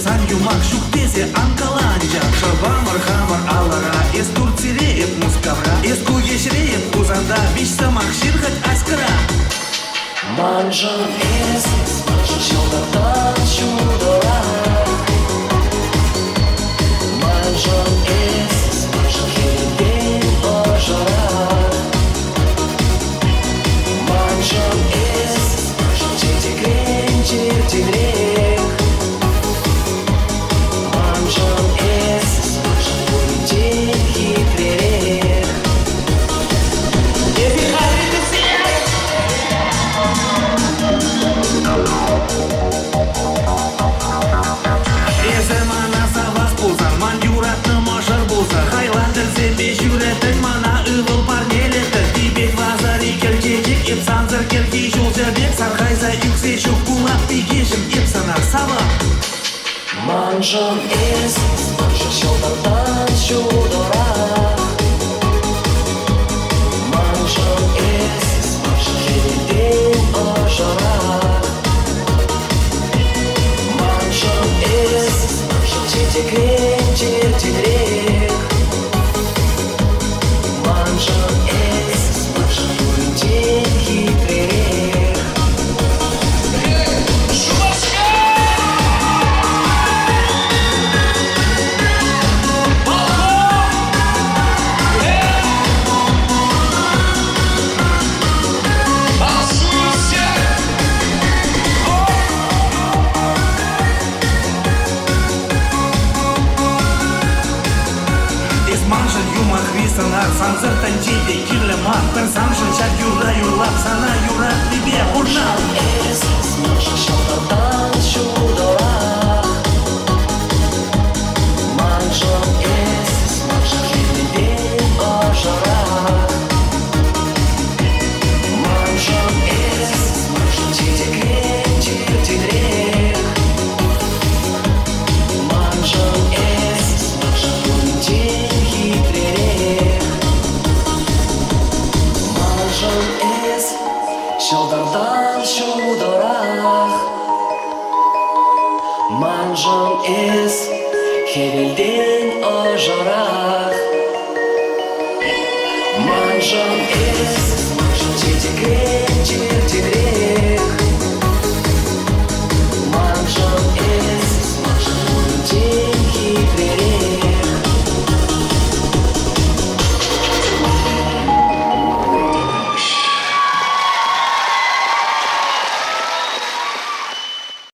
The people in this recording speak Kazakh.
Сан юмак шуктесе анкаланча Шабамар хамар алара Эс турциреет мускавра Эс кугешреет узанда Виш самак ширхать аскара Манжан эс Шалдардан чудора Манжан эс Хелден ожара Манжан эс Чертигрен чертигрек Манжан эс Улетен хитререк Манжан эс Шалдардан чудора Манжан эс Хелден ожара Манжан эс Чертигрен чертигрек Манжан эс Улетен хитререк Санзыр танчиде кирле мат Пен саншын чат юрда юрлап Сана юрат бибе урнал Эс Шалдардан чудора Манжан эс Хелден ожара Манжан эс Чертигрен чертигрек Манжан эс Улетен хитререк Манжан эс Шалдардан чудора Манжан эс Хелден ожара Манжан эс Чертигрен